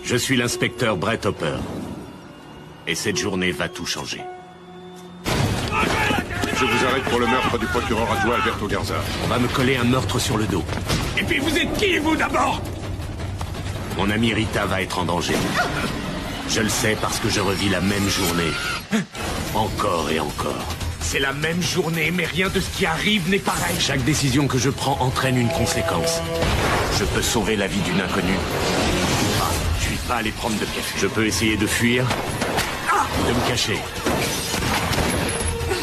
Je suis l'inspecteur Brett Hopper. Et cette journée va tout changer. Je vous arrête pour le meurtre du procureur adjoint Alberto Garza. On va me coller un meurtre sur le dos. Et puis vous êtes qui, vous, d'abord? Mon amie Rita va être en danger. Je le sais parce que je revis la même journée. Encore et encore. C'est la même journée, mais rien de ce qui arrive n'est pareil. Chaque décision que je prends entraîne une conséquence. Je peux sauver la vie d'une inconnue. Je suis pas allé prendre de café. Je peux essayer de fuir, de me cacher.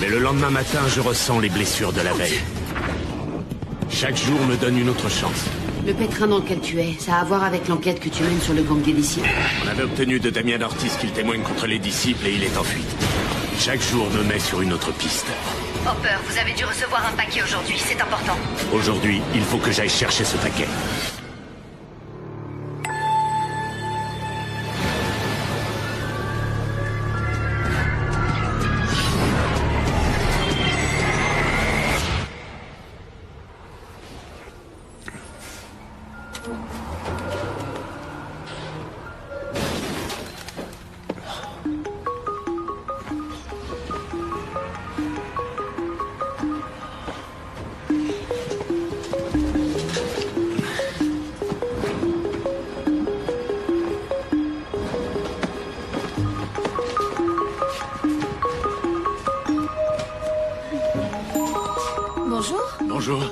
Mais le lendemain matin, je ressens les blessures de la veille. Chaque jour me donne une autre chance. Le pétrin dans lequel tu es, ça a à voir avec l'enquête que tu mènes sur le gang des disciples. On avait obtenu de Damien Ortiz qu'il témoigne contre les disciples et il est en fuite. Chaque jour me met sur une autre piste. Hopper, vous avez dû recevoir un paquet aujourd'hui, c'est important. Aujourd'hui, il faut que j'aille chercher ce paquet. Bonjour. Bonjour.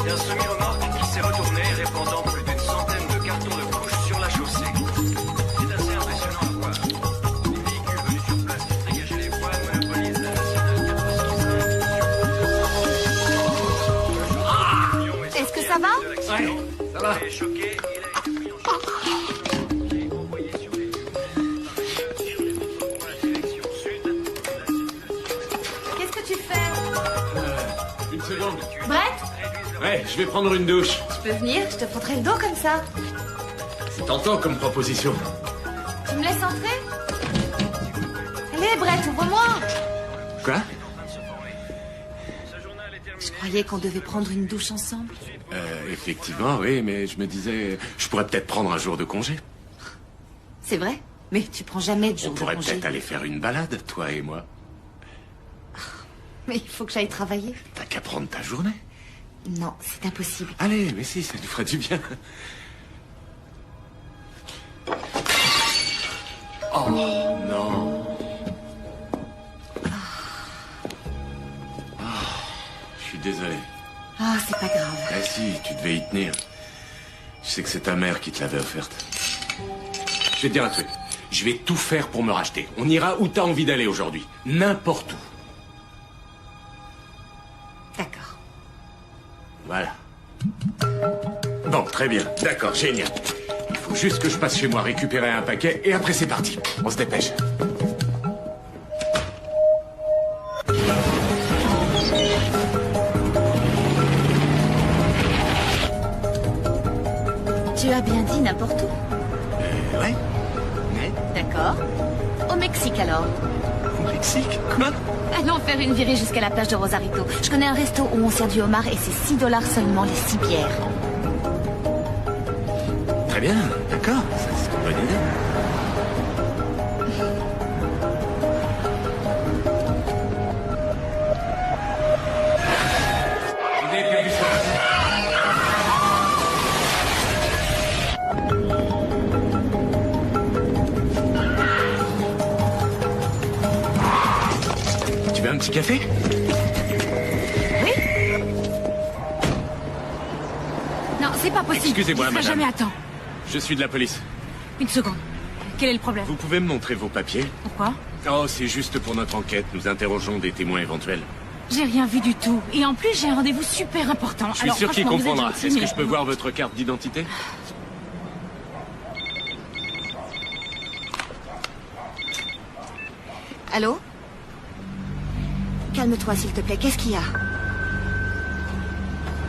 Il y a un semi-remorque qui s'est retourné, répandant plus d'une centaine de cartons de couches sur la chaussée. C'est assez impressionnant à voir. Les véhicules venus sur place qui dégageaient les voies monopolisent la nationale 465. Est-ce que ça va? Ouais, ça va. Il est choqué, il a été pris en charge. Il est envoyé sur les lieux. Pour la direction sud. Qu'est-ce que tu fais? Une seconde. Brett, Ouais, je vais prendre une douche. tu peux venir? Je te frotterai le dos comme ça. C'est tentant comme proposition. Tu me laisses entrer? Allez, Brett, ouvre-moi. Quoi? Je croyais qu'on devait prendre une douche ensemble. Effectivement, oui, mais je me disais... Je pourrais peut-être prendre un jour de congé. C'est vrai? Mais tu prends jamais de On jour de pourrait congé. peut-être aller faire une balade, toi et moi. Mais il faut que j'aille travailler. T'as qu'à prendre ta journée. Non, c'est impossible. Allez, mais si, ça nous ferait du bien. Oh, non. Je suis désolé. Ah, c'est pas grave. Ah si, tu devais y tenir. Je sais que c'est ta mère qui te l'avait offerte. Je vais te dire un truc. Je vais tout faire pour me racheter. On ira où t'as envie d'aller aujourd'hui. N'importe où. D'accord. Voilà. Bon, très bien. D'accord, génial. Il faut juste que je passe chez moi récupérer un paquet et après c'est parti. On se dépêche. Tu as bien dit n'importe où. Ouais. Mais D'accord. Au Mexique alors. au Mexique, quoi? Allons faire une virée jusqu'à la plage de Rosarito. Je connais un resto où on sert du homard et c'est $6 seulement les 6 bières. Très bien, d'accord. Ça, c'est une bonne idée. Vous avez perdu ça. Tu veux un petit café? Oui? Non, c'est pas possible. Excusez-moi, Il sera madame. jamais à temps. Je suis de la police. Une seconde. Quel est le problème? Vous pouvez me montrer vos papiers? Pourquoi? Oh, c'est juste pour notre enquête. Nous interrogeons des témoins éventuels. J'ai rien vu du tout. Et en plus, j'ai un rendez-vous super important. Je suis sûr qu'il franchement, vous êtes comprendra. gentil, Est-ce mais- que je peux voir votre carte d'identité? Allô? Calme-toi, s'il te plaît. Qu'est-ce qu'il y a?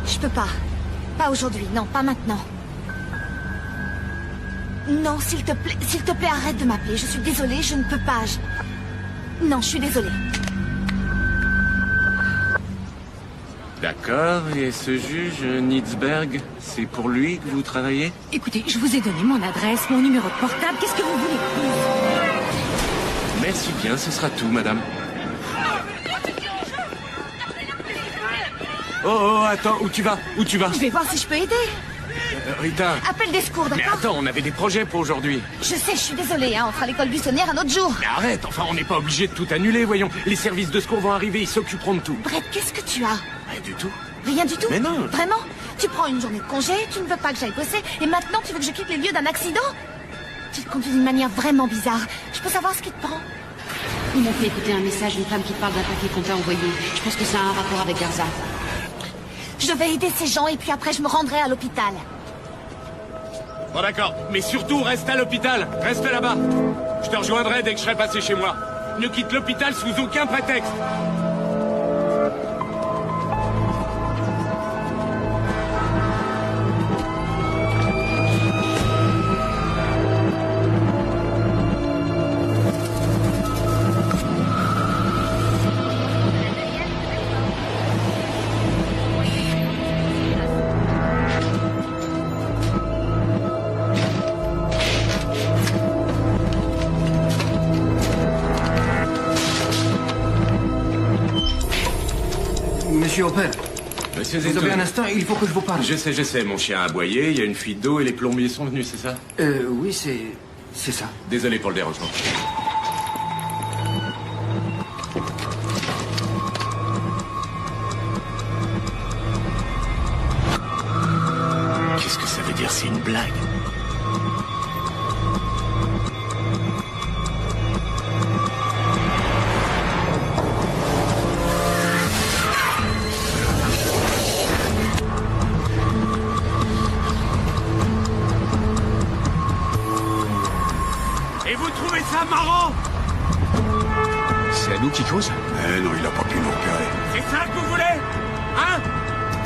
Je peux pas. Pas aujourd'hui. Non, pas maintenant. Non, s'il te plaît, arrête de m'appeler. Je suis désolée, je ne peux pas. Non, je suis désolée. D'accord, et ce juge, Nitzberg, c'est pour lui que vous travaillez? Écoutez, je vous ai donné mon adresse, mon numéro de portable. Qu'est-ce que vous voulez? Merci bien, ce sera tout, madame. Oh, attends, où tu vas? Où tu vas? Je vais voir si je peux aider. Rita. Appelle des secours, Mais d'accord? attends, on avait des projets pour aujourd'hui. Je sais, je suis désolée, hein, on fera l'école buissonnière un autre jour. Mais arrête, enfin, on n'est pas obligé de tout annuler, voyons. Les services de secours vont arriver, ils s'occuperont de tout. Brett, qu'est-ce que tu as? Rien du tout. Rien du tout? Mais non. Vraiment? Tu prends une journée de congé, tu ne veux pas que j'aille bosser, et maintenant tu veux que je quitte les lieux d'un accident? Tu te conduis d'une manière vraiment bizarre. Je peux savoir ce qui te prend? Ils m'ont fait écouter un message d'une femme qui parle d'un paquet qu'on t'a envoyé. Je pense que ça a un rapport avec Garza. Je vais aider ces gens, et puis après je me rendrai à l'hôpital. Bon d'accord, mais surtout reste à l'hôpital, reste là-bas. Je te rejoindrai dès que je serai passé chez moi. Ne quitte l'hôpital sous aucun prétexte. Monsieur Hopper, Monsieur vous avez Zettel. un instant, il faut que je vous parle. Je sais, mon chien a aboyé, il y a une fuite d'eau et les plombiers sont venus, c'est ça? Oui, c'est ça. Désolé pour le dérangement. Qu'est-ce que ça veut dire? C'est une blague? Et vous trouvez ça marrant? C'est à nous qui cause? Eh non, il a pas pu nous repérer. C'est ça que vous voulez? Hein?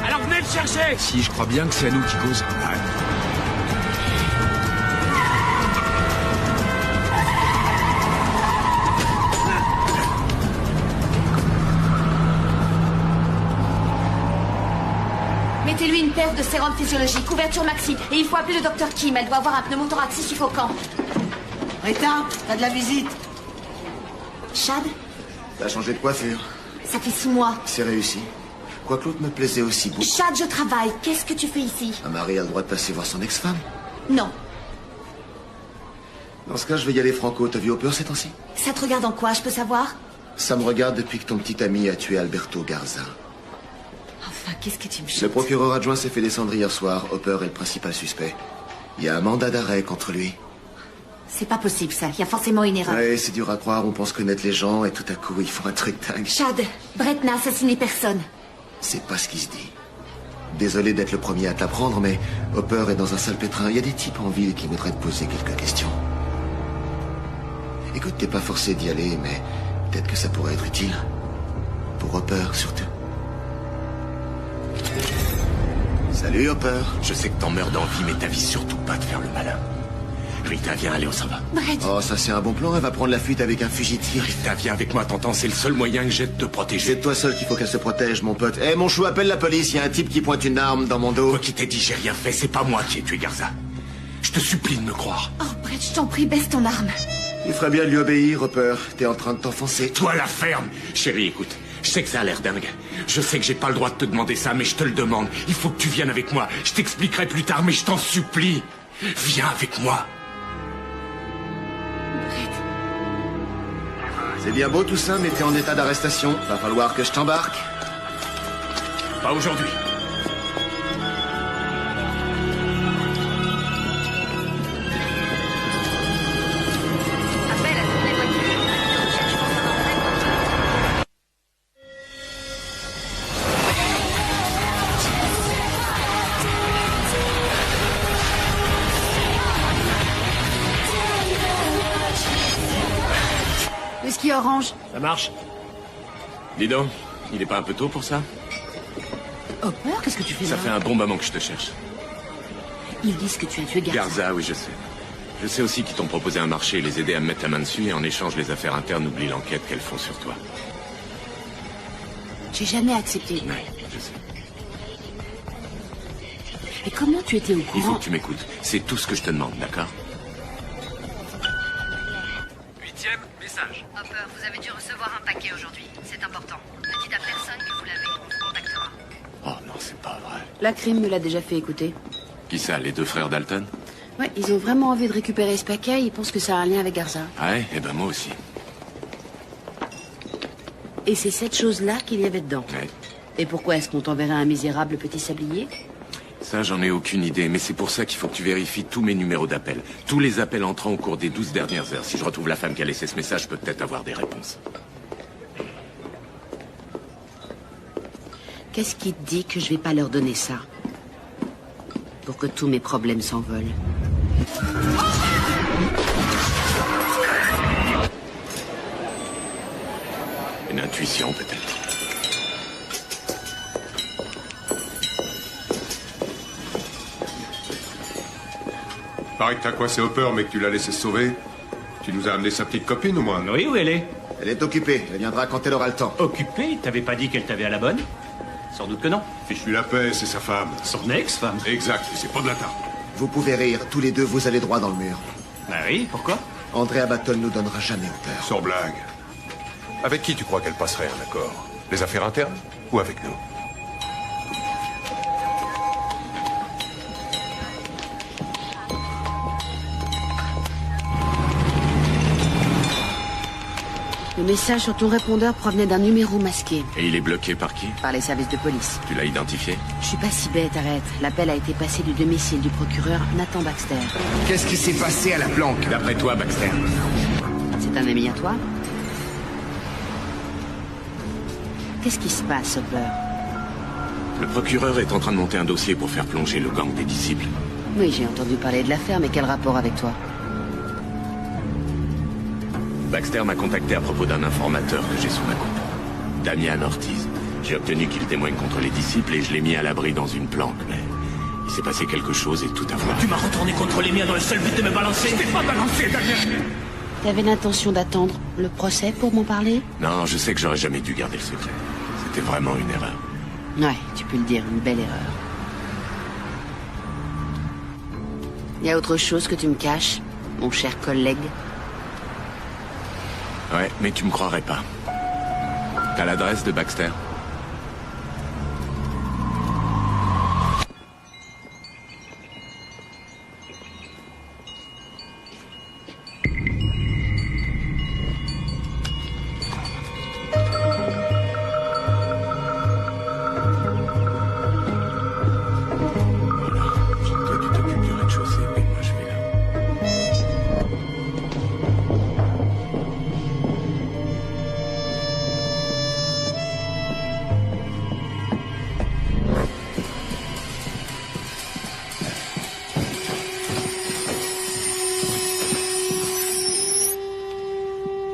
Alors venez le chercher! Si, je crois bien que c'est à nous qui cause. Mettez-lui une paire de sérum physiologique, couverture maxi, et il faut appeler le docteur Kim, elle doit avoir un pneumothorax suffocant. Rita, t'as de la visite. Chad, T'as changé de coiffure. ça fait 6 mois. C'est réussi. Quoique l'autre me plaisait aussi beaucoup. Chad, je travaille, qu'est-ce que tu fais ici? Un mari a le droit de passer voir son ex-femme. Non. Dans ce cas, je vais y aller franco. T'as vu Hopper ces temps-ci? Ça te regarde en quoi, je peux savoir? Ça me regarde depuis que ton petit ami a tué Alberto Garza. Enfin, qu'est-ce que tu me Le chantes? procureur adjoint s'est fait descendre hier soir. Hopper est le principal suspect. Il y a un mandat d'arrêt contre lui. C'est pas possible, ça. Il y a forcément une erreur. Ouais, c'est dur à croire. On pense connaître les gens et tout à coup, ils font un truc dingue. Chad, Brett n'a assassiné personne. C'est pas ce qui se dit. Désolé d'être le premier à te l'apprendre, mais Hopper est dans un sale pétrin. Il y a des types en ville qui voudraient te poser quelques questions. Écoute, t'es pas forcé d'y aller, mais peut-être que ça pourrait être utile. Pour Hopper, surtout. Salut, Hopper. Je sais que t'en meurs d'envie, mais t'avises surtout pas de faire le malin. Rita, viens, allez, on s'en va. Brett, Oh, ça c'est un bon plan. Elle va prendre la fuite avec un fugitif. Rita, viens avec moi, t'entends, c'est le seul moyen que j'ai de te protéger. C'est de toi seul qu'il faut qu'elle se protège, mon pote. Eh, mon chou, appelle la police. Il y a un type qui pointe une arme dans mon dos. Quoi qu'il t'ait dit, j'ai rien fait, c'est pas moi qui ai tué Garza. Je te supplie de me croire. oh Brett, je t'en prie, baisse ton arme. Il ferait bien de lui obéir, Hopper. T'es en train de t'enfoncer. Toi, la ferme. Chérie, écoute, je sais que ça a l'air dingue. Je sais que j'ai pas le droit de te demander ça, mais je te le demande. Il faut que tu viennes avec moi. Je t'expliquerai plus tard, mais je t'en supplie. Viens avec moi. C'est bien beau tout ça, mais t'es en état d'arrestation. Va falloir que je t'embarque. Pas aujourd'hui. Appelle à toutes les voitures. Cherche pour savoir peut-être. Whisky orange. Ça marche. Dis donc, il est pas un peu tôt pour ça? Hopper, qu'est-ce que tu fais Ça là? fait un bon moment que je te cherche. Ils disent que tu as tué Garza. Garza, oui, je sais. Je sais aussi qu'ils t'ont proposé un marché et les aider à me mettre la main dessus, et en échange, les affaires internes oublient l'enquête qu'elles font sur toi. J'ai jamais accepté. Ouais, je sais. Et comment tu étais au Il faut courant? que tu m'écoutes. C'est tout ce que je te demande, d'accord? 8e message. Hopper, vous avez dû recevoir un paquet aujourd'hui. C'est important. Ne dites à personne que vous l'avez. On vous contactera. Oh non, c'est pas vrai. La crime me l'a déjà fait écouter. Qui ça, les deux frères Dalton? Ouais, ils ont vraiment envie de récupérer ce paquet, ils pensent que ça a un lien avec Garza. Ah ouais? Eh ben moi aussi. Et c'est cette chose-là qu'il y avait dedans. Ouais. Et pourquoi est-ce qu'on t'enverrait un misérable petit sablier? Ça, j'en ai aucune idée, mais c'est pour ça qu'il faut que tu vérifies tous mes numéros d'appel. Tous les appels entrants au cours des 12 dernières heures. Si je retrouve la femme qui a laissé ce message, je peux peut-être avoir des réponses. Qu'est-ce qui te dit que je vais pas leur donner ça? Pour que tous mes problèmes s'envolent. Une intuition, peut-être. Paraît que t'as coincé Hopper, mais que tu l'as laissé se sauver. Tu nous as amené sa petite copine, au moins? Oui, où elle est? Elle est occupée. Elle viendra quand elle aura le temps. Occupée? T'avais pas dit qu'elle t'avait à la bonne? Sans doute que non. Fiche-lui la paix, c'est sa femme. Son ex-femme? Exact, et c'est pas de la tarte. Vous pouvez rire. Tous les deux, vous allez droit dans le mur. Bah oui, pourquoi? Andrea Battle nous donnera jamais Hopper. Sans blague. Avec qui tu crois qu'elle passerait un accord? Les affaires internes? Ou avec nous? Le message sur ton répondeur provenait d'un numéro masqué. Et il est bloqué par qui? Par les services de police. Tu l'as identifié? Je suis pas si bête, arrête. L'appel a été passé du domicile du procureur Nathan Baxter. Qu'est-ce qui s'est passé à la planque? D'après toi, Baxter. C'est un ami à toi? Qu'est-ce qui se passe, Hopper? Le procureur est en train de monter un dossier pour faire plonger le gang des disciples. Oui, j'ai entendu parler de l'affaire, mais quel rapport avec toi? Baxter m'a contacté à propos d'un informateur que j'ai sous ma coupe. Damian Ortiz. J'ai obtenu qu'il témoigne contre les disciples et je l'ai mis à l'abri dans une planque, mais il s'est passé quelque chose et tout a foiré. Tu m'as retourné contre les miens dans le seul but de me balancer. Je t'ai pas balancé, Damien. T'avais l'intention d'attendre le procès pour m'en parler? Non, je sais que j'aurais jamais dû garder le secret. C'était vraiment une erreur. Ouais, tu peux le dire, une belle erreur. Y a autre chose que tu me caches, mon cher collègue? Ouais, mais tu me croirais pas. T'as l'adresse de Baxter?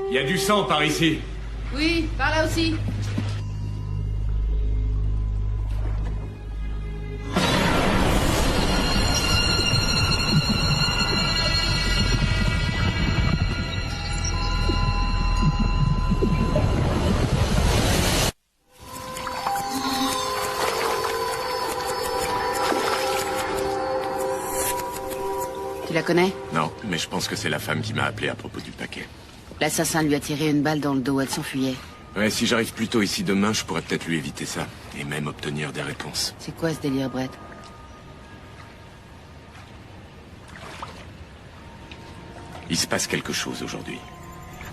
Il y a du sang par ici. Oui, par là aussi. Tu la connais? Non, mais je pense que c'est la femme qui m'a appelé à propos du paquet. L'assassin lui a tiré une balle dans le dos, elle s'enfuyait. Ouais, si j'arrive plus tôt ici demain, je pourrais peut-être lui éviter ça. Et même obtenir des réponses. C'est quoi ce délire, Brett? Il se passe quelque chose aujourd'hui.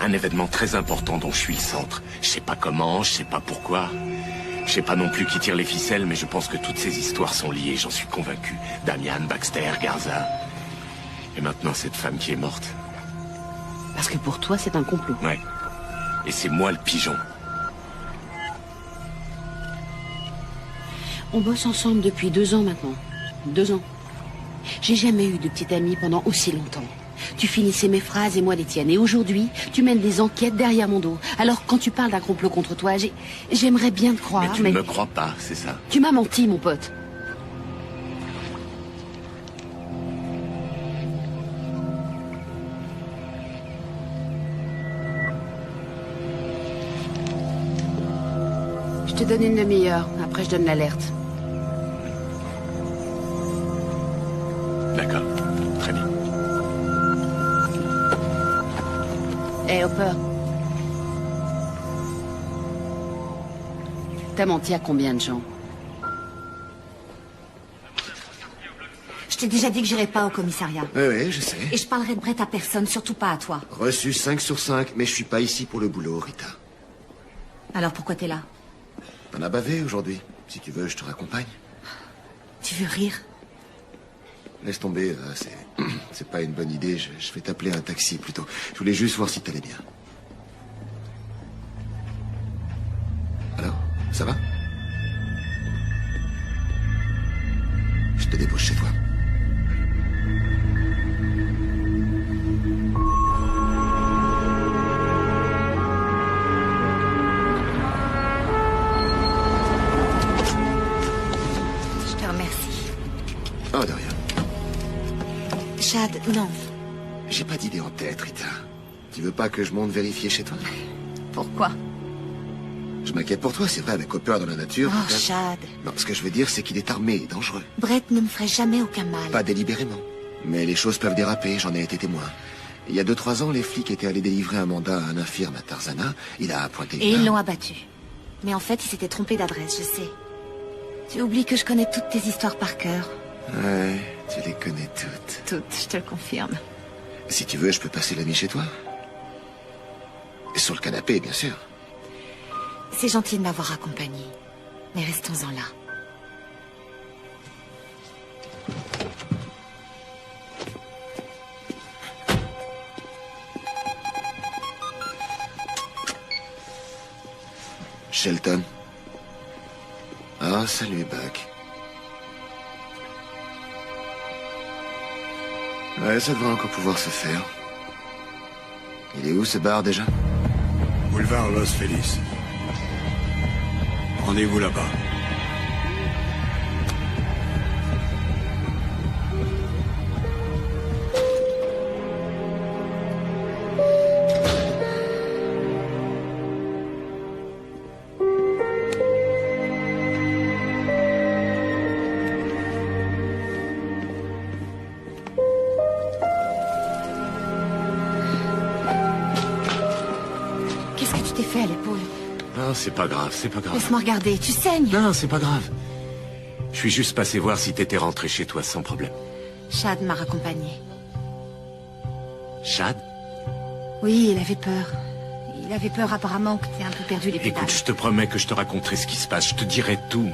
Un événement très important dont je suis le centre. Je sais pas comment, je sais pas pourquoi. Je sais pas non plus qui tire les ficelles, mais je pense que toutes ces histoires sont liées, j'en suis convaincu. Damian, Baxter, Garza. Et maintenant cette femme qui est morte. Parce que pour toi, c'est un complot. Ouais. Et c'est moi le pigeon. On bosse ensemble depuis 2 ans maintenant. 2 ans. J'ai jamais eu de petite amie pendant aussi longtemps. Tu finissais mes phrases et moi les tiennes. Et aujourd'hui, tu mènes des enquêtes derrière mon dos. Alors quand tu parles d'un complot contre toi, j'aimerais bien te croire. Mais tu ne me crois pas, c'est ça? Tu m'as menti, mon pote. Je te donne une demi-heure. Après, je donne l'alerte. D'accord. Très bien. Hé, Hopper. T'as menti à combien de gens? Je t'ai déjà dit que j'irai pas au commissariat. Oui, je sais. Et je parlerai de Brett à personne, surtout pas à toi. Reçu 5 sur 5, mais je suis pas ici pour le boulot, Rita. Alors pourquoi t'es là? T'en as bavé aujourd'hui. Si tu veux, je te raccompagne. Tu veux rire? Laisse tomber, c'est pas une bonne idée. Je vais t'appeler un taxi plutôt. Je voulais juste voir si t'allais bien. Alors, ça va? Je te dépose chez toi. Je te remercie. Oh, de rien. Chad, non. J'ai pas d'idée en tête, Rita. Tu veux pas que je monte vérifier chez toi? Pourquoi? Je m'inquiète pour toi, c'est vrai, avec Hopper dans la nature. Oh, Chad. Non, ce que je veux dire, c'est qu'il est armé et dangereux. Brett ne me ferait jamais aucun mal. Pas délibérément. Mais les choses peuvent déraper, j'en ai été témoin. Il y a 2-3 ans, les flics étaient allés délivrer un mandat à un infirme à Tarzana. Il a pointé... Et ils l'ont abattu. Mais en fait, il s'était trompé d'adresse, je sais. Tu oublies que je connais toutes tes histoires par cœur. Ouais, tu les connais toutes. Toutes, je te le confirme. Si tu veux, je peux passer la nuit chez toi. Sur le canapé, bien sûr. C'est gentil de m'avoir accompagné. Mais restons-en là. Shelton. Ah, salut, Buck. Ouais, ça devrait encore pouvoir se faire. Il est où, ce bar, déjà? Boulevard Los Feliz. Rendez-vous là-bas. Qu'est-ce que tu t'es fait à l'épaule? Non, c'est pas grave, c'est pas grave. Laisse-moi regarder, tu saignes. Non, c'est pas grave. Je suis juste passé voir si t'étais rentré chez toi sans problème. Chad m'a raccompagné. Chad? Oui, il avait peur. Il avait peur apparemment que t'aies un peu perdu les pédales. Écoute, je te promets que je te raconterai ce qui se passe. Je te dirai tout,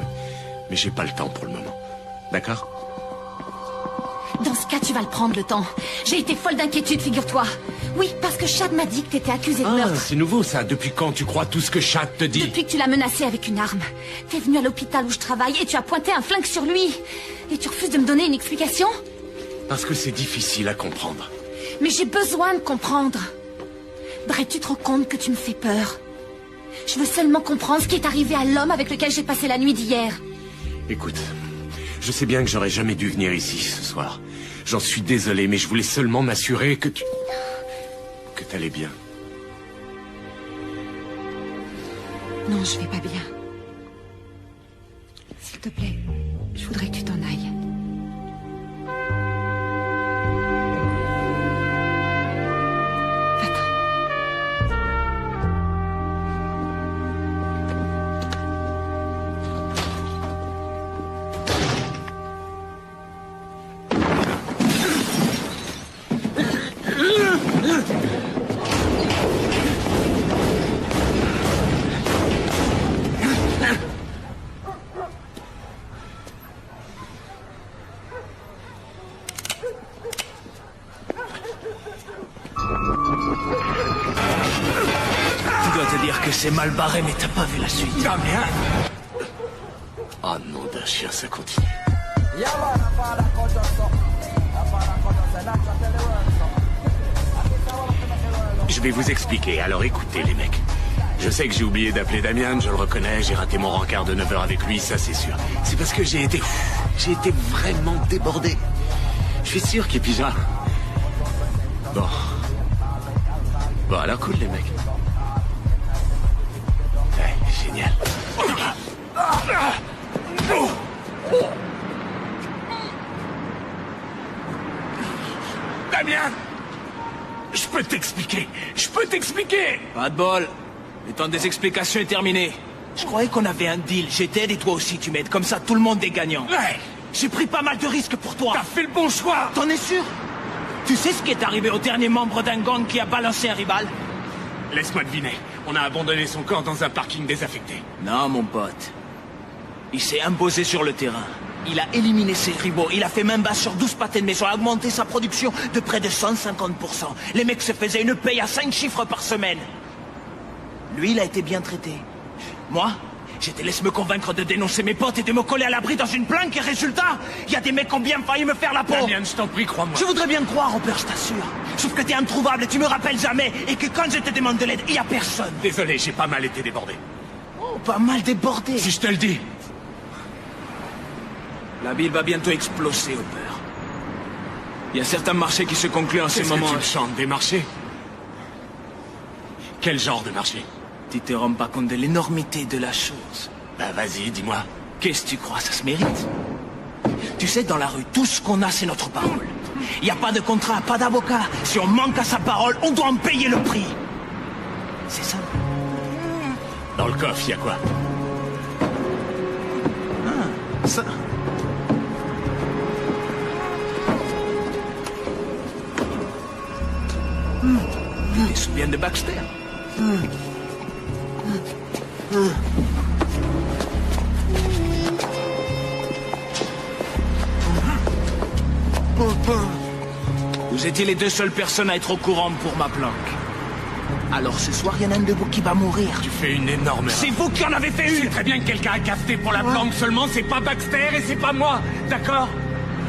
mais j'ai pas le temps pour le moment. D'accord? Dans ce cas, tu vas le prendre, le temps. J'ai été folle d'inquiétude, figure-toi. Oui, parce que Chad m'a dit que t'étais accusé de meurtre. C'est nouveau, ça. Depuis quand tu crois tout ce que Chad te dit? Depuis que tu l'as menacé avec une arme. T'es venu à l'hôpital où je travaille et tu as pointé un flingue sur lui. Et tu refuses de me donner une explication? Parce que c'est difficile à comprendre. Mais j'ai besoin de comprendre. Brett, tu te rends compte que tu me fais peur? Je veux seulement comprendre ce qui est arrivé à l'homme avec lequel j'ai passé la nuit d'hier. Écoute, je sais bien que j'aurais jamais dû venir ici ce soir. J'en suis désolé, mais je voulais seulement m'assurer que t'allais bien. Non, je vais pas bien. S'il te plaît, je voudrais que tu t'en ailles. C'est mal barré, mais t'as pas vu la suite. Ah merde! Oh nom d'un chien, ça continue. Je vais vous expliquer, alors écoutez les mecs. Je sais que j'ai oublié d'appeler Damian, je le reconnais, j'ai raté mon rencard de 9h avec lui, ça c'est sûr. C'est parce que j'ai été vraiment débordé. Je suis sûr qu'il pigera. Bon. Bon, alors cool les mecs. Génial. Damien! Je peux t'expliquer. Je peux t'expliquer. Pas de bol. Le temps des explications est terminé. Je croyais qu'on avait un deal. Je t'aide et toi aussi tu m'aides. Comme ça, tout le monde est gagnant. Ouais. J'ai pris pas mal de risques pour toi. T'as fait le bon choix. T'en es sûr? Tu sais ce qui est arrivé au dernier membre d'un gang qui a balancé un rival? Laisse-moi deviner. On a abandonné son corps dans un parking désaffecté. Non, mon pote. Il s'est imposé sur le terrain. Il a éliminé ses rivaux. Il a fait main basse sur 12 pâtés de maison. A augmenté sa production de près de 150%. Les mecs se faisaient une paye à 5 chiffres par semaine. Lui, il a été bien traité. Moi, je te laisse me convaincre de dénoncer mes potes et de me coller à l'abri dans une planque. Et résultat, il y a des mecs qui ont bien failli me faire la peau. Damien, je t'en prie, crois-moi. Je voudrais bien te croire, Hopper, je t'assure. Sauf que t'es introuvable et tu me rappelles jamais. Et que quand je te demande de l'aide, il y a personne. Désolé, j'ai pas mal été débordé. Oh, pas mal débordé. Si je te le dis. La ville va bientôt exploser, Hopper. Il y a certains marchés qui se concluent en ce moment. Qu'est-ce que tu me chantes, des marchés? Quel genre de marché? Tu te rends pas compte de l'énormité de la chose. Bah vas-y, dis-moi. Qu'est-ce que tu crois, ça se mérite? Tu sais, dans la rue, tout ce qu'on a, c'est notre parole. Il n'y a pas de contrat, pas d'avocat. Si on manque à sa parole, on doit en payer le prix. C'est ça. Dans le coffre, il y a quoi? Ah, ça... Tu te souviens de Baxter? Vous étiez les deux seules personnes à être au courant pour ma planque. Alors ce soir, il y en a un de vous qui va mourir. Tu fais une énorme erreur. C'est vous qui en avez fait une. C'est très bien que quelqu'un a capté pour la planque seulement, c'est pas Baxter et c'est pas moi, d'accord?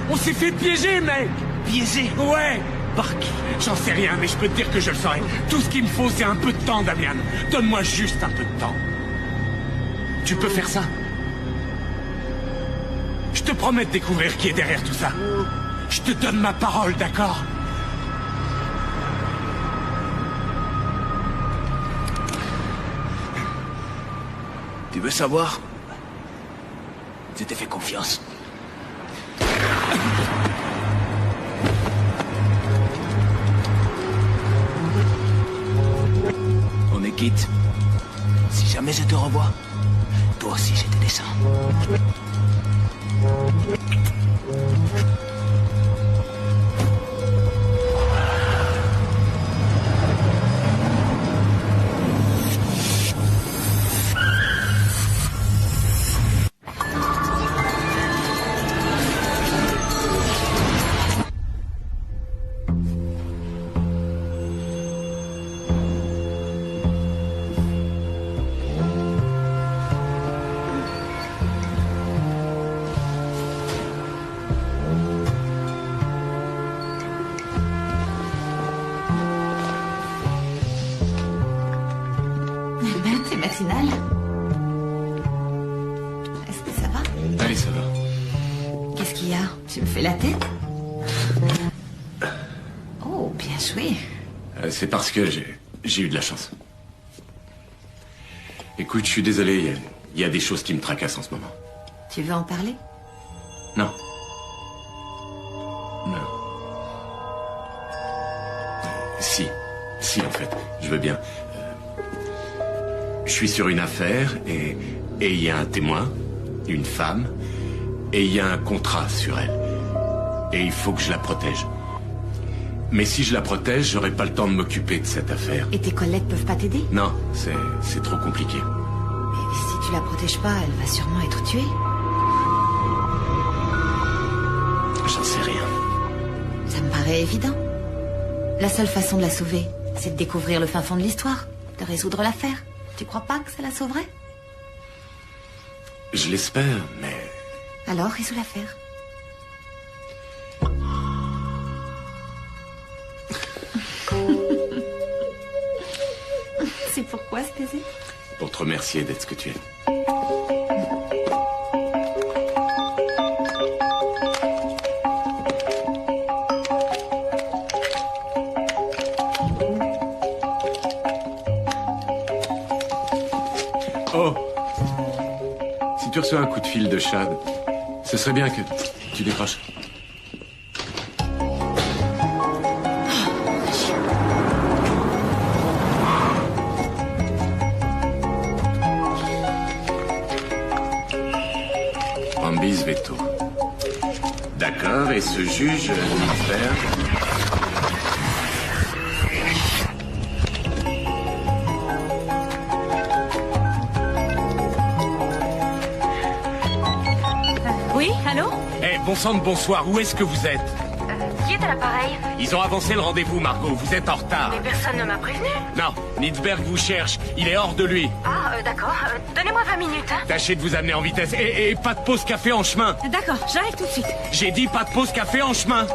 On s'est fait piéger, mec. Piéger? Ouais. Par qui? J'en sais rien, mais je peux te dire que je le saurai. Tout ce qu'il me faut, c'est un peu de temps, Damian. Donne-moi juste un peu de temps. Tu peux faire ça? Je te promets de découvrir qui est derrière tout ça. Je te donne ma parole, d'accord? Tu veux savoir? Je t'ai fait confiance. On est quitte. Si jamais je te revois, toi aussi je te descends. Matinale. Est-ce que ça va? Oui, ça va. Qu'est-ce qu'il y a? Tu me fais la tête? Oh, bien joué. C'est parce que j'ai eu de la chance. Écoute, je suis désolé, il y a des choses qui me tracassent en ce moment. Tu veux en parler? Non. Non. Si, en fait, je veux bien. Je suis sur une affaire et il y a un témoin, une femme, et il y a un contrat sur elle. Et il faut que je la protège. Mais si je la protège, j'aurai pas le temps de m'occuper de cette affaire. Et tes collègues peuvent pas t'aider? Non, c'est trop compliqué. Mais si tu la protèges pas, elle va sûrement être tuée. J'en sais rien. Ça me paraît évident. La seule façon de la sauver, c'est de découvrir le fin fond de l'histoire, de résoudre l'affaire. Tu crois pas que ça la sauverait? Je l'espère, mais... Alors, résous l'affaire. C'est pourquoi ce baiser? Pour te remercier d'être ce que tu es. Oh! Si tu reçois un coup de fil de Chad, ce serait bien que tu décroches. et ce juge, Nitzberg. Oui, allô? Eh, bon sang de bonsoir, où est-ce que vous êtes? Qui est à l'appareil? Ils ont avancé le rendez-vous, Margot, vous êtes en retard. Mais personne ne m'a prévenu. Non, Nitzberg vous cherche, il est hors de lui. Ah, d'accord. Donnez-moi 20 minutes. Hein. Tâchez de vous amener en vitesse. Et pas de pause café en chemin. D'accord, j'arrive tout de suite. J'ai dit pas de pause café en chemin.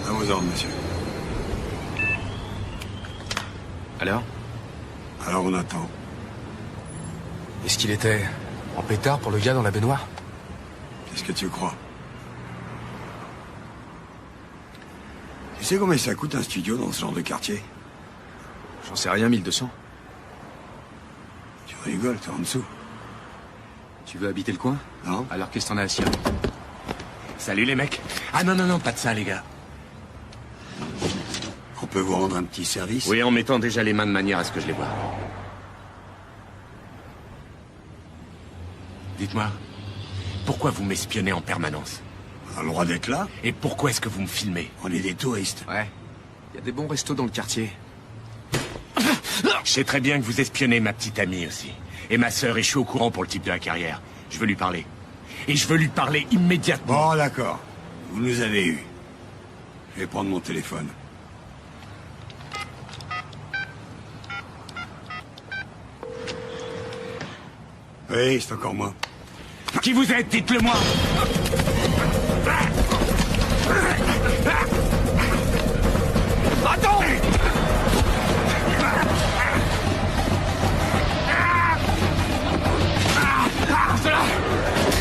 À vos ordres, monsieur. Alors? Alors on attend. Est-ce qu'il était en pétard pour le gars dans la baignoire? Qu'est-ce que tu crois? Tu sais combien ça coûte un studio dans ce genre de quartier? J'en sais rien, 1200. Tu rigoles, t'es en dessous. Tu veux habiter le coin? Non. Alors qu'est-ce que t'en as à cirer? Salut les mecs. Ah non, pas de ça les gars. On peut vous rendre un petit service? Oui, en mettant déjà les mains de manière à ce que je les voie. Dites-moi, pourquoi vous m'espionnez en permanence? On a le droit d'être là? Et pourquoi est-ce que vous me filmez? On est des touristes. Ouais. Il y a des bons restos dans le quartier. Je sais très bien que vous espionnez ma petite amie aussi. Et ma sœur, et je suis au courant pour le type de la carrière. Je veux lui parler. Et je veux lui parler immédiatement. Bon, d'accord. Vous nous avez eu. Je vais prendre mon téléphone. Oui, c'est encore moi. Qui vous êtes? Dites-le moi. Attends! Bouge-te-là!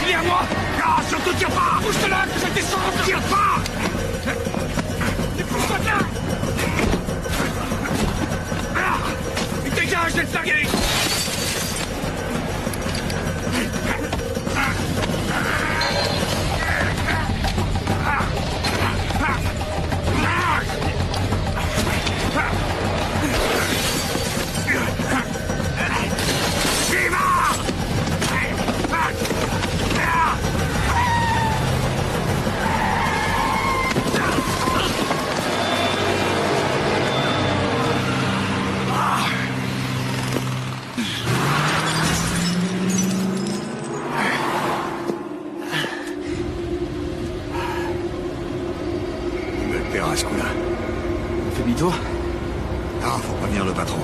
Il est à moi! Ah, surtout tire pas! Bouge-te-là! Je te descends! Tire pas! Dépouche-toi de là! Dégage, je vais te larguer! À ce coup-là. On fait demi-tour? Non, faut prévenir le patron.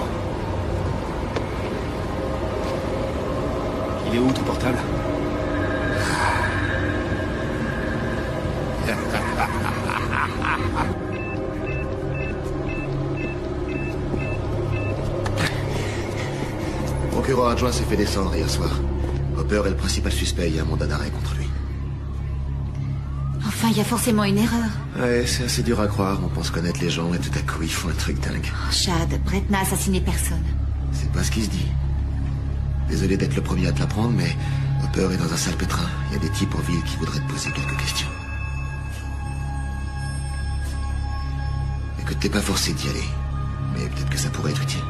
Il est où ton portable? Le procureur adjoint s'est fait descendre hier soir. Hopper est le principal suspect, il y a un mandat d'arrêt contre lui. Enfin, il y a forcément une erreur. Ouais, c'est assez dur à croire, on pense connaître les gens et tout à coup ils font un truc dingue. Oh, Chad, Brett n'a assassiné personne. C'est pas ce qui se dit. Désolé d'être le premier à te l'apprendre, mais Hopper est dans un sale pétrin. Il y a des types en ville qui voudraient te poser quelques questions. Écoute, t'es pas forcé d'y aller. Mais peut-être que ça pourrait être utile.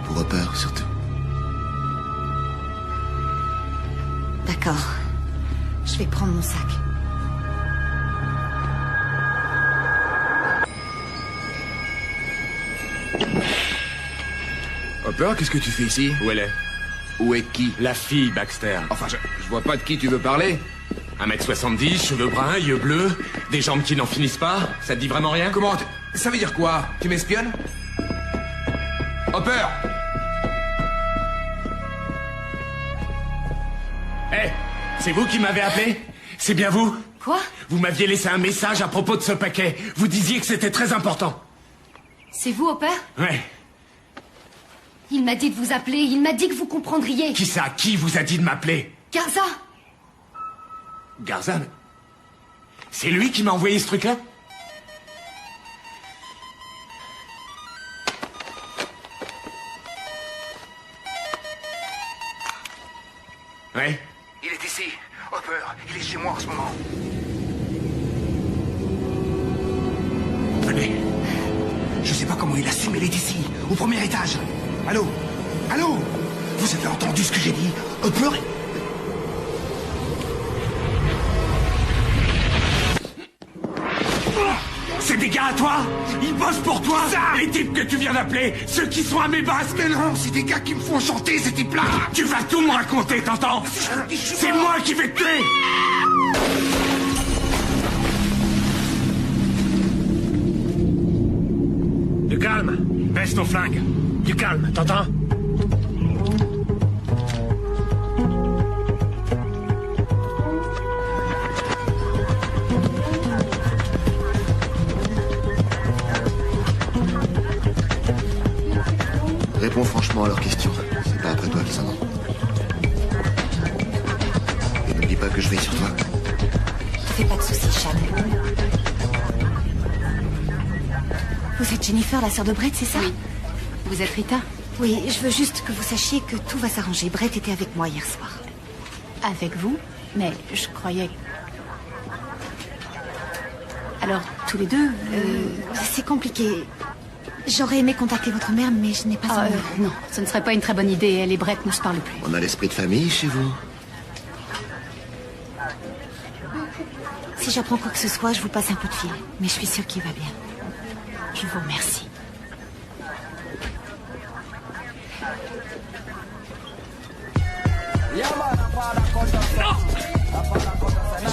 Pour Hopper, surtout. D'accord. Je vais prendre mon sac. Hopper, qu'est-ce que tu fais ici? Où elle est? Où est qui? La fille, Baxter. Enfin, je vois pas de qui tu veux parler. 1m70, cheveux bruns, yeux bleus, des jambes qui n'en finissent pas. Ça te dit vraiment rien? Comment? Ça veut dire quoi? Tu m'espionnes? Hopper! Eh, c'est vous qui m'avez appelé? C'est bien vous? Quoi? Vous m'aviez laissé un message à propos de ce paquet. Vous disiez que c'était très important. C'est vous, Hopper? Ouais. Il m'a dit de vous appeler, il m'a dit que vous comprendriez. Qui ça? Qui vous a dit de m'appeler? Garza! Garza? C'est lui qui m'a envoyé ce truc-là? Ouais. Il est ici. Hopper, il est chez moi en ce moment. Venez. Je sais pas comment il a su, mais il est ici, au premier étage. Allô? Allô? Vous avez entendu ce que j'ai dit? Hopper est... C'est des gars à toi? Ils bossent pour toi? Les types que tu viens d'appeler, ceux qui sont à mes bases? Mais non, c'est des gars qui me font chanter, ces types-là! Tu vas tout me raconter, t'entends? C'est moi qui vais te tuer! Du calme. Baisse ton flingue. Du calme, t'entends? Réponds franchement à leurs questions. C'est pas après toi qu'ils en ont. Et n'oublie pas que je veille sur toi. Fais pas de soucis, Chad. Vous êtes Jennifer, la sœur de Brett, c'est ça? Oui. Vous êtes Rita? Oui, je veux juste que vous sachiez que tout va s'arranger. Brett était avec moi hier soir. Avec vous? Mais je croyais... Alors, tous les deux... C'est compliqué. J'aurais aimé contacter votre mère, mais je n'ai pas son numéro. Non, ce ne serait pas une très bonne idée. Elle et Brett ne se parlent plus. On a l'esprit de famille chez vous? Si j'apprends quoi que ce soit, je vous passe un coup de fil. Mais je suis sûre qu'il va bien. Je vous remercie.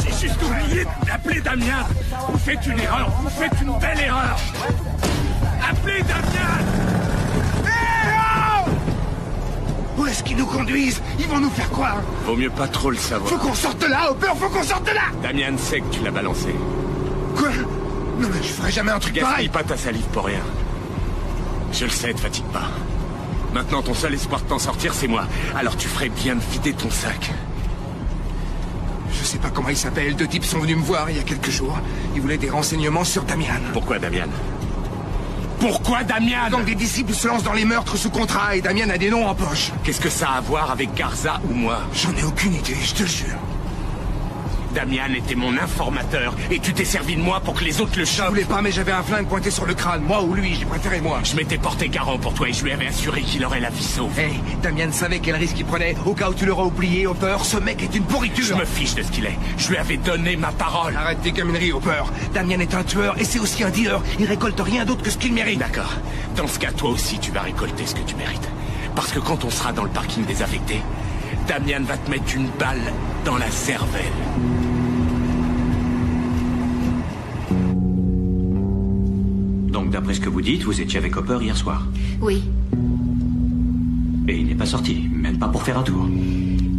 J'ai juste oublié d'appeler Damien. Vous faites une erreur, vous faites une belle erreur. Appelez Damien. Où est-ce qu'ils nous conduisent? Ils vont nous faire quoi? Vaut mieux pas trop le savoir. Faut qu'on sorte de là, Hopper, faut qu'on sorte de là! Damien sait que tu l'as balancé. Quoi? Non mais je ferai jamais un truc Gaspille pareil! pas ta salive pour rien. Je le sais, te fatigue pas. Maintenant, ton seul espoir de t'en sortir, c'est moi. Alors tu ferais bien de vider ton sac. Je sais pas comment il s'appelle, deux types sont venus me voir il y a quelques jours. Ils voulaient des renseignements sur Damian. Pourquoi Damian? Pourquoi Damian? Donc des disciples se lancent dans les meurtres sous contrat et Damian a des noms en poche. Qu'est-ce que ça a à voir avec Garza ou moi? J'en ai aucune idée, je te le jure. Damian était mon informateur et tu t'es servi de moi pour que les autres le chopent. Je voulais pas, mais j'avais un flingue pointé sur le crâne. Moi ou lui, j'ai préféré moi. Je m'étais porté garant pour toi et je lui avais assuré qu'il aurait la vie sauve. Hey, Damian savait quel risque il prenait. Au cas où tu l'auras oublié, Hopper, ce mec est une pourriture. Je me fiche de ce qu'il est. Je lui avais donné ma parole. Arrête tes gamineries, Hopper. Damian est un tueur et c'est aussi un dealer. Il récolte rien d'autre que ce qu'il mérite. D'accord. Dans ce cas, toi aussi, tu vas récolter ce que tu mérites. Parce que quand on sera dans le parking désaffecté, Damian va te mettre une balle dans la cervelle. Donc, d'après ce que vous dites, vous étiez avec Hopper hier soir. Oui. Et il n'est pas sorti, même pas pour faire un tour.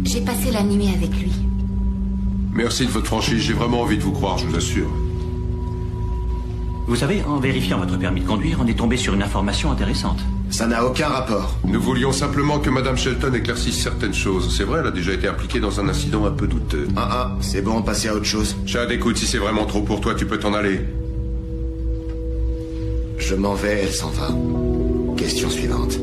J'ai passé la nuit avec lui. Merci de votre franchise, j'ai vraiment envie de vous croire, je vous assure. Vous savez, en vérifiant votre permis de conduire, on est tombé sur une information intéressante. Ça n'a aucun rapport. Nous voulions simplement que Madame Shelton éclaircisse certaines choses. C'est vrai, elle a déjà été impliquée dans un incident un peu douteux. C'est bon, passez à autre chose. Chad, écoute, si c'est vraiment trop pour toi, tu peux t'en aller. Je m'en vais, elle s'en va. Question suivante.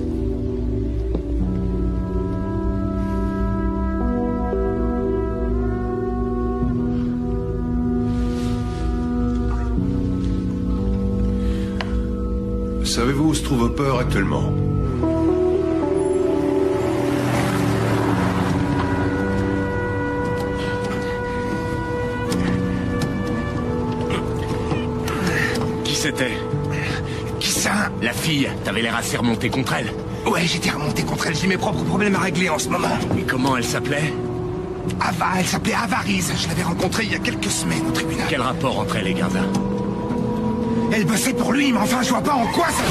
Savez-vous où se trouve Hopper actuellement? Qui c'était? Qui ça? La fille. T'avais l'air assez remonté contre elle. Ouais, j'étais remonté contre elle. J'ai mes propres problèmes à régler en ce moment. Et comment elle s'appelait? Ava, elle s'appelait Avarice. Je l'avais rencontrée il y a quelques semaines au tribunal. Quel rapport entre elle et Garza? Elle bossait pour lui, mais enfin, je vois pas en quoi ça...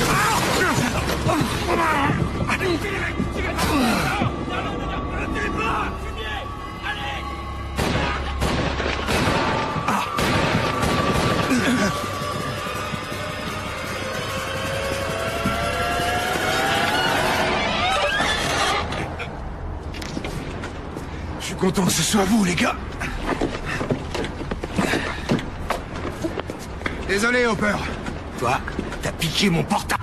Je suis content que ce soit vous, les gars. Désolé, Hopper. Toi, t'as piqué mon portable.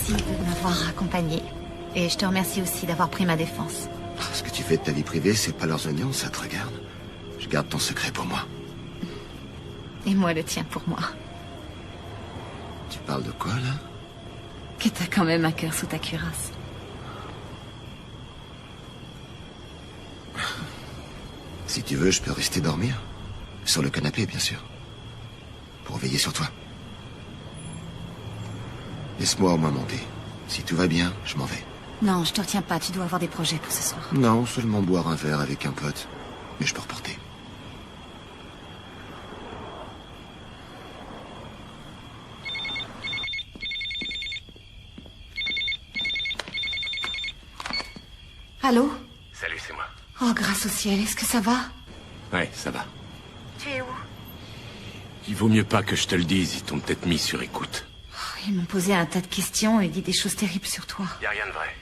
remercie de m'avoir accompagnée. Et je te remercie aussi d'avoir pris ma défense. Ce que tu fais de ta vie privée, c'est pas leurs oignons, ça te regarde. Je garde ton secret pour moi. Et moi le tien pour moi. Tu parles de quoi, là? Que t'as quand même un cœur sous ta cuirasse. Si tu veux, je peux rester dormir. Sur le canapé, bien sûr. Pour veiller sur toi. Laisse-moi au moins monter. Si tout va bien, je m'en vais. Non, je te retiens pas, tu dois avoir des projets pour ce soir. Non, seulement boire un verre avec un pote. Mais je peux reporter. Allô? Salut, c'est moi. Oh, grâce au ciel, est-ce que ça va? Ouais, ça va. Tu es où? Il vaut mieux pas que je te le dise, ils t'ont peut-être mis sur écoute. Ils m'ont posé un tas de questions et dit des choses terribles sur toi. Y a rien de vrai.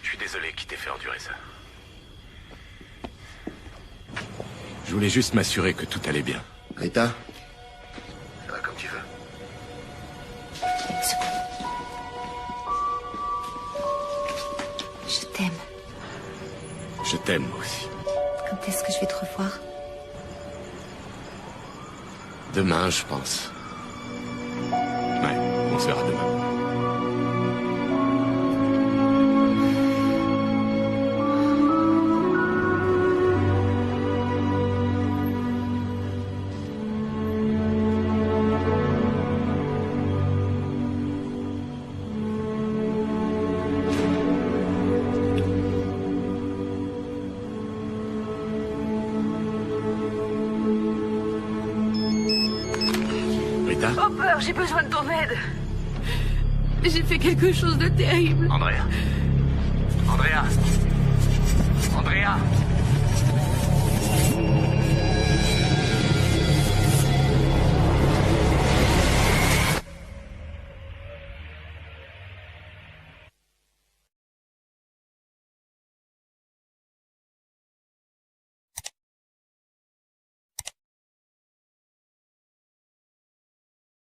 Je suis désolé qu'il t'ait fait endurer ça. Je voulais juste m'assurer que tout allait bien. Rita? Ça va comme tu veux. Une seconde. Je t'aime. Je t'aime, moi aussi. Quand est-ce que je vais te revoir? Demain, je pense. Ouais, on se verra demain. Hopper, j'ai besoin de ton aide. J'ai fait quelque chose de terrible. Andrea. Andrea. Andrea.